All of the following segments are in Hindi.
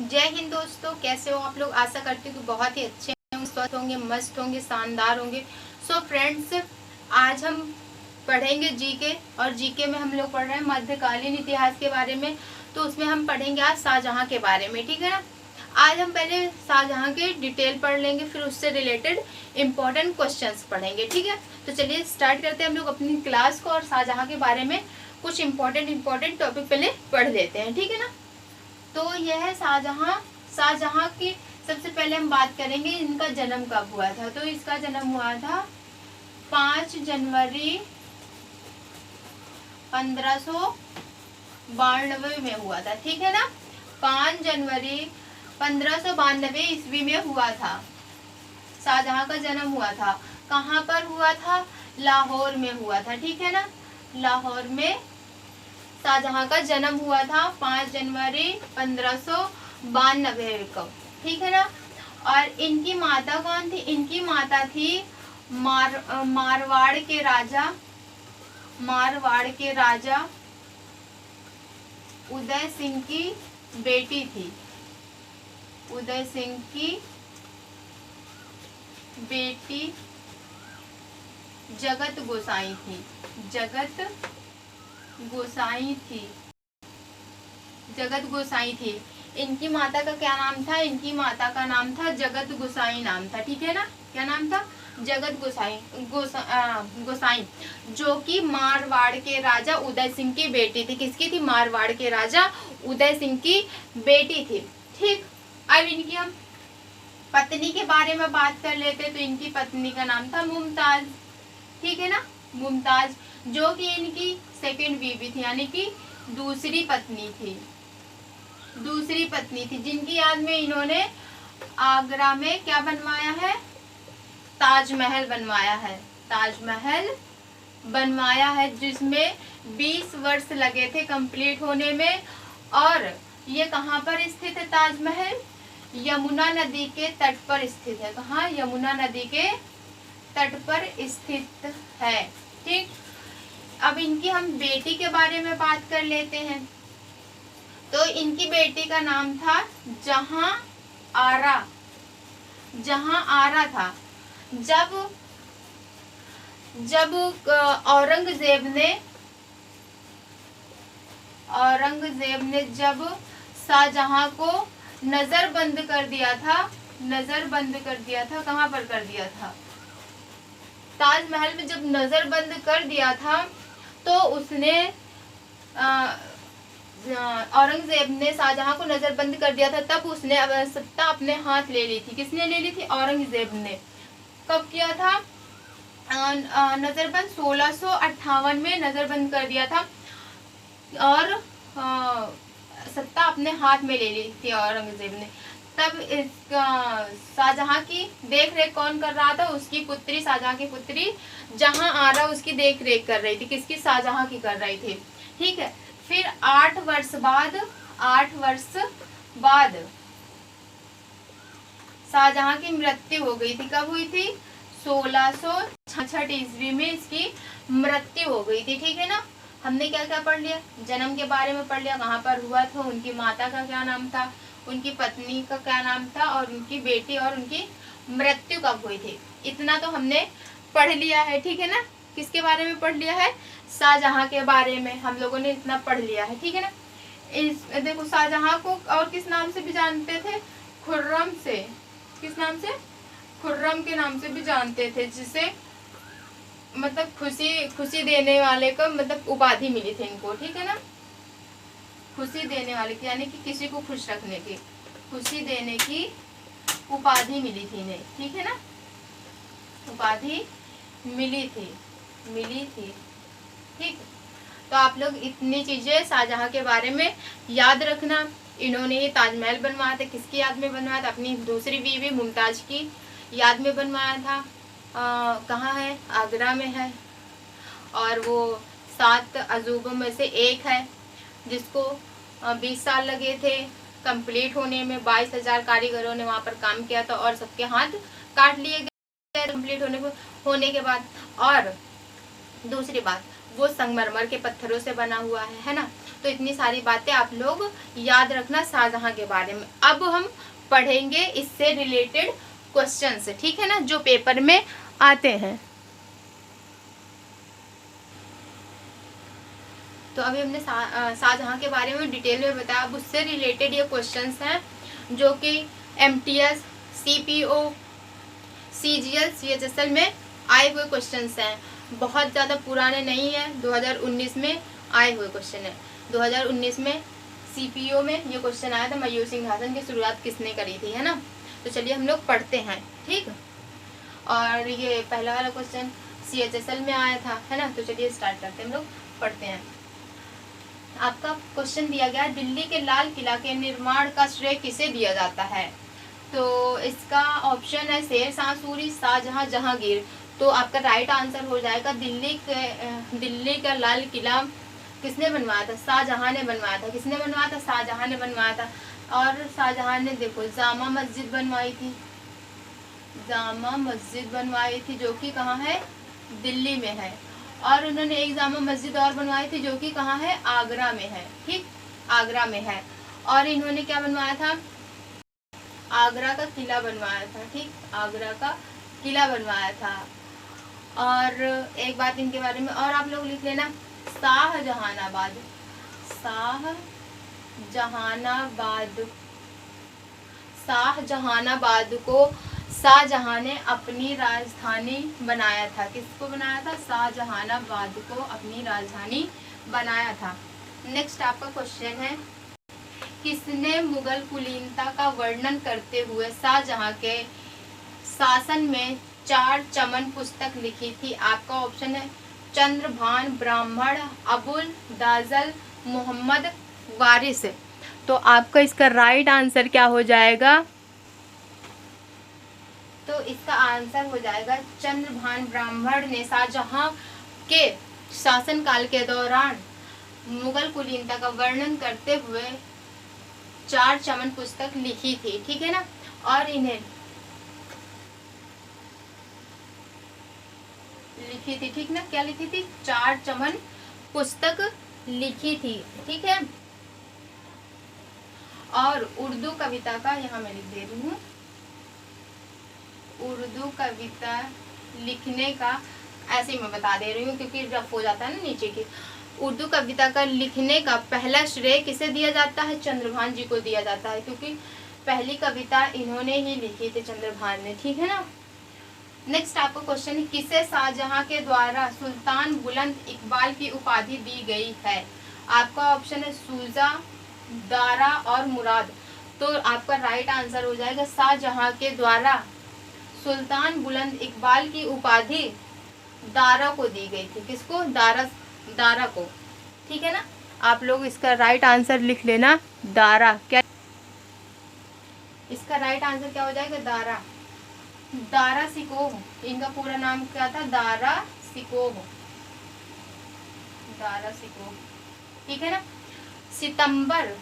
जय हिंद दोस्तों, कैसे हो आप लोग। आशा करती हूँ कि बहुत ही अच्छे होंगे, स्वस्थ होंगे, मस्त होंगे, शानदार होंगे। सो फ्रेंड्स, आज हम पढ़ेंगे जीके, और जीके में हम लोग पढ़ रहे हैं मध्यकालीन इतिहास के बारे में। तो उसमें हम पढ़ेंगे आज शाहजहां के बारे में, ठीक है ना। आज हम पहले शाहजहां के डिटेल पढ़ लेंगे, फिर उससे रिलेटेड इम्पोर्टेंट क्वेश्चंस पढ़ेंगे, ठीक है। तो चलिए स्टार्ट करते हैं हम लोग अपनी क्लास को, और शाहजहां के बारे में कुछ इम्पोर्टेंट टॉपिक पहले पढ़ लेते हैं, ठीक है ना। तो यह है शाहजहां। शाहजहां की सबसे पहले हम बात करेंगे इनका जन्म कब हुआ था। तो इसका जन्म हुआ था 5 जनवरी 1592 में हुआ था, ठीक है ना। 5 जनवरी 1592 ईस्वी में हुआ था शाहजहां का जन्म हुआ था। कहाँ पर हुआ था? लाहौर में हुआ था, ठीक है ना। लाहौर में शाहजहां का जन्म हुआ था 5 जनवरी 1592 को, ठीक है ना। और इनकी माता कौन थी? इनकी माता थी मारवाड़ के राजा उदय सिंह की बेटी थी। उदय सिंह की बेटी जगत गोसाई थी। जगत गोसाई थी। इनकी माता का क्या नाम था? इनकी माता का नाम था जगत गोसाई नाम था, ठीक है ना। क्या नाम था? जगत गोसाई, जो कि मारवाड़ के राजा उदय सिंह की बेटी थी। किसकी थी? मारवाड़ के राजा उदय सिंह की बेटी थी, ठीक। अब इनकी हम पत्नी के बारे में बात कर लेते। तो इनकी पत्नी का नाम था मुमताज, ठीक है ना। मुमताज, जो कि इनकी सेकंड बीवी थी, यानी कि दूसरी पत्नी थी, जिनकी याद में इन्होंने आगरा में क्या बनवाया है? ताजमहल बनवाया है, जिसमें 20 वर्ष लगे थे कंप्लीट होने में। और ये कहाँ पर स्थित है? ताजमहल यमुना नदी के तट पर स्थित है। कहाँ? यमुना नदी के तट पर स्थित है, ठीक। अब इनकी हम बेटी के बारे में बात कर लेते हैं। तो इनकी बेटी का नाम था जहां आरा था। जब औरंगजेब ने जब शाहजहां को नजरबंद कर दिया था। कहाँ पर कर दिया था? ताजमहल में जब नजरबंद कर दिया था, तो उसने औरंगजेब ने शाहजहां को नजरबंद कर दिया था। तब उसने सत्ता अपने हाथ ले ली थी। किसने ले ली थी? औरंगजेब ने। कब किया था नजरबंद? 1658 में नजरबंद कर दिया था, और सत्ता अपने हाथ में ले ली थी औरंगजेब ने। तब शाहजहां की देख रेख कौन कर रहा था? उसकी पुत्री, शाहजहां की पुत्री जहां आरा उसकी देख रेख कर रही थी। किसकी? शाहजहां की कर रही थी, ठीक है। फिर 8 वर्ष बाद शाहजहां की मृत्यु हो गई थी। कब हुई थी? 1666 ईस्वी में इसकी मृत्यु हो गई थी, ठीक है ना। हमने क्या क्या पढ़ लिया? जन्म के बारे में पढ़ लिया, कहाँ पर हुआ था, उनकी माता का क्या नाम था, उनकी पत्नी का क्या नाम था, और उनकी बेटी, और उनकी मृत्यु कब हुई थी। इतना तो हमने पढ़ लिया है, ठीक है ना। किसके बारे में पढ़ लिया है? शाहजहां के बारे में हम लोगों ने इतना पढ़ लिया है, ठीक है ना। देखो, शाहजहां को और किस नाम से भी जानते थे? खुर्रम से। किस नाम से? खुर्रम के नाम से भी जानते थे, जिसे मतलब खुशी देने वाले का मतलब उपाधि मिली थी इनको, ठीक है ना। खुशी देने वाले की, यानी कि किसी को खुश रखने की, खुशी देने की उपाधि मिली थी इन्हें, ठीक है ना। उपाधि मिली थी, ठीक। तो आप लोग इतनी चीजें शाहजहां के बारे में याद रखना। इन्होंने ये ताजमहल बनवाया था, किसकी याद में बनवाया था? अपनी दूसरी बीवी मुमताज की याद में बनवाया था। कहाँ है? आगरा में है। और वो 7 अजूबों में से एक है, जिसको 20 साल लगे थे कंप्लीट होने में। 22,000 कारीगरों ने वहाँ पर काम किया था, और सबके हाथ काट लिए गए कंप्लीट होने के बाद। और दूसरी बात, वो संगमरमर के पत्थरों से बना हुआ है ना। तो इतनी सारी बातें आप लोग याद रखना शाहजहां के बारे में। अब हम पढ़ेंगे इससे रिलेटेड क्वेश्चंस, ठीक है ना, जो पेपर में आते हैं। तो अभी हमने शाहजहां के बारे में डिटेल में बताया। अब उससे रिलेटेड ये क्वेश्चंस हैं जो कि MTS, CPO, CGL, CHSL में आए हुए क्वेश्चंस हैं। बहुत ज़्यादा पुराने नहीं है, 2019 में आए हुए क्वेश्चन है। 2019 में CPO में ये क्वेश्चन आया था, मयूर सिंहासन की शुरुआत किसने करी थी, है ना। तो चलिए हम लोग पढ़ते हैं, ठीक। और ये पहला वाला क्वेश्चन CHSL में आया था, है ना। तो चलिए स्टार्ट करते हैं, हम लोग पढ़ते हैं। आपका क्वेश्चन दिया गया, दिल्ली के लाल किला के निर्माण का श्रेय किसे दिया जाता है। तो इसका ऑप्शन है शेरशाह सूरी, शाहजहां, जहांगीर। तो आपका राइट आंसर हो जाएगा दिल्ली का लाल किला किसने बनवाया था, शाहजहां ने बनवाया था। किसने बनवाया था, शाहजहां ने बनवाया था। और शाहजहां ने देखो जामा मस्जिद बनवाई थी, जामा मस्जिद बनवाई थी जो कि कहाँ है, दिल्ली में है। और उन्होंने एक जामा मस्जिद और बनवाई थी जो कि कहाँ है, आगरा में है, ठीक, आगरा में है। और इन्होंने क्या बनवाया था, आगरा का किला बनवाया था, ठीक, आगरा का किला बनवाया था। और एक बात इनके बारे में और आप लोग लिख लेना, शाहजहानाबाद, शाहजहानाबाद, शाहजहानाबाद को शाहजहां ने अपनी राजधानी बनाया था। किसको बनाया था, शाहजहानाबाद को अपनी राजधानी बनाया था। नेक्स्ट आपका क्वेश्चन है, किसने मुगल कुलीनता का वर्णन करते हुए शाहजहां के शासन में 4 चमन पुस्तक लिखी थी। आपका ऑप्शन है चंद्रभान, ब्राह्मण, अबुल दाजल, मोहम्मद वारिस। तो आपका इसका राइट आंसर क्या हो जाएगा, तो इसका आंसर हो जाएगा चंद्रभान ब्राह्मण ने शाहजहां के शासनकाल के दौरान मुगल कुलीनता का वर्णन करते हुए 4 चमन पुस्तक लिखी थी, ठीक है ना। और इन्हें लिखी थी, ठीक ना, क्या लिखी थी, 4 चमन पुस्तक लिखी थी, ठीक है। और उर्दू कविता का यहाँ मैं लिख दे रही हूँ, उर्दू कविता लिखने का, ऐसे ही मैं बता दे रही हूँ क्योंकि रफ हो जाता है ना नीचे की। उर्दू कविता का लिखने का पहला श्रेय किसे दिया जाता है, चंद्रभान जी को दिया जाता है, क्योंकि पहली कविता इन्होंने ही लिखी थी, चंद्रभान ने, ठीक है ना। नेक्स्ट आपका क्वेश्चन है, किसे शाहजहां के द्वारा सुल्तान बुलंद इकबाल की उपाधि दी गई है। आपका ऑप्शन है सूजा, दारा और मुराद। तो आपका राइट आंसर हो जाएगा शाहजहां के द्वारा सुल्तान बुलंद इकबाल की उपाधि दारा को दी गई थी। किसको, दारा को, ठीक है ना। आप लोग इसका राइट आंसर लिख लेना, दारा। क्या इसका राइट आंसर क्या हो जाएगा, दारा, दारा सिकोह। इनका पूरा नाम क्या था, दारा सिकोह, दारा सिकोह, ठीक है ना। सितंबर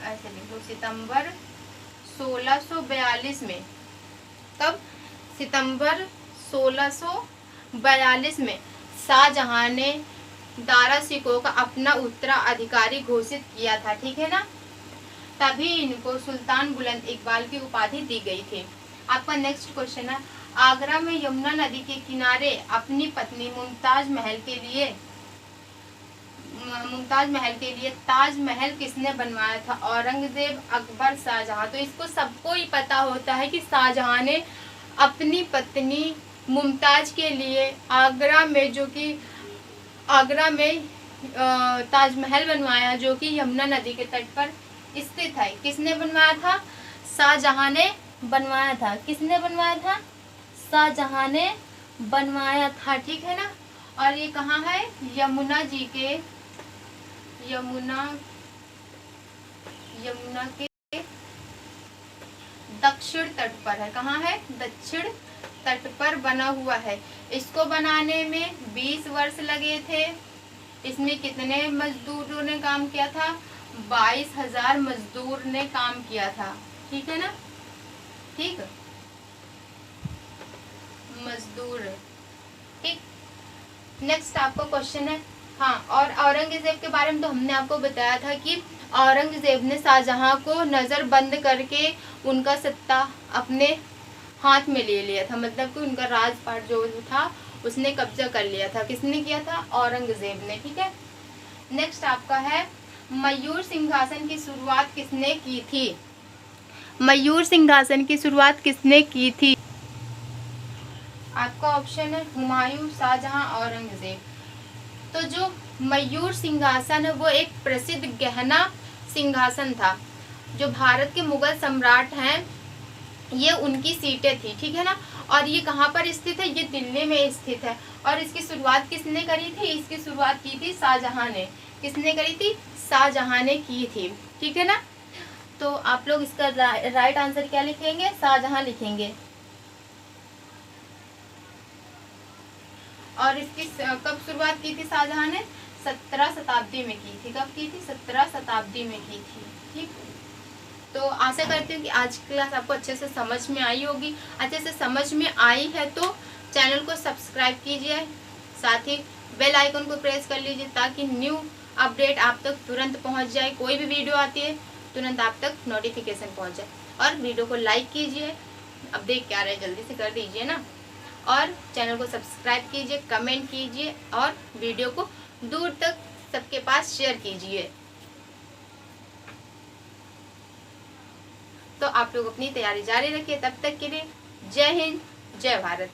ऐसे लिख लो, सितंबर 1642 में, तब सितंबर 1642 में शाहजहां ने दारा सिकोह का अपना उत्तराधिकारी घोषित किया था, ठीक है ना। तभी इनको सुल्तान बुलंद इकबाल की उपाधि दी गई थी। आपका नेक्स्ट क्वेश्चन है, आगरा में यमुना नदी के किनारे अपनी पत्नी मुमताज महल के लिए ताजमहल किसने बनवाया था, औरंगजेब, अकबर, शाहजहां। तो इसको सबको ही पता होता है कि शाहजहां ने अपनी पत्नी मुमताज के लिए आगरा में ताजमहल बनवाया, जो कि यमुना नदी के तट पर स्थित है। किसने बनवाया था, शाहजहां ने बनवाया था। किसने बनवाया था, शाहजहां ने बनवाया था, ठीक है ना। और ये कहाँ है, यमुना के दक्षिण तट पर है। कहाँ है, दक्षिण तट पर बना हुआ है। इसको बनाने में 20 वर्ष लगे थे। इसमें कितने मजदूरों ने काम किया था, 22,000 मजदूर ने काम किया था, ठीक है ना, ठीक, मजदूर, ठीक। नेक्स्ट आपका क्वेश्चन है, हाँ, और औरंगजेब के बारे में तो हमने आपको बताया था कि औरंगजेब ने शाहजहां को नज़र बंद करके उनका सत्ता अपने हाथ में ले लिया था, मतलब कि उनका राजपाट जो था उसने कब्जा कर लिया था। किसने किया था? औरंगजेब ने। ठीक है, नेक्स्ट आपका है, मयूर सिंहासन की शुरुआत किसने की थी? मयूर सिंहासन की शुरुआत किसने की थी? आपका ऑप्शन है हुमायूं, शाहजहां, औरंगजेब। तो जो मयूर सिंहासन है वो एक प्रसिद्ध गहना सिंहासन था। जो भारत के मुगल सम्राट हैं ये उनकी सीटें थी, ठीक है ना। और ये कहाँ पर स्थित है? ये दिल्ली में स्थित है। और इसकी शुरुआत किसने करी थी? इसकी शुरुआत की थी शाहजहां ने। किसने करी थी? शाहजहां ने की थी, ठीक है ना। तो आप लोग इसका राइट आंसर क्या लिखेंगे? शाहजहां लिखेंगे। और इसकी कब शुरुआत की थी शाहजहां ने? 17 शताब्दी में की थी। कब की थी? 17 शताब्दी में की थी। ठीक, तो आशा करती हूँ कि आज की क्लास आपको अच्छे से समझ में आई होगी। अच्छे से समझ में आई है तो चैनल को सब्सक्राइब कीजिए, साथ ही बेल आइकन को प्रेस कर लीजिए ताकि न्यू अपडेट आप तक तुरंत पहुँच जाए। कोई भी वीडियो आती है तुरंत आप तक नोटिफिकेशन पहुँच जाए। और वीडियो को लाइक कीजिए, अब देख क्या रहे जल्दी से कर दीजिए ना। और चैनल को सब्सक्राइब कीजिए, कमेंट कीजिए और वीडियो को दूर तक सबके पास शेयर कीजिए। तो आप लोग अपनी तैयारी जारी रखिए। तब तक के लिए जय हिंद, जय भारत।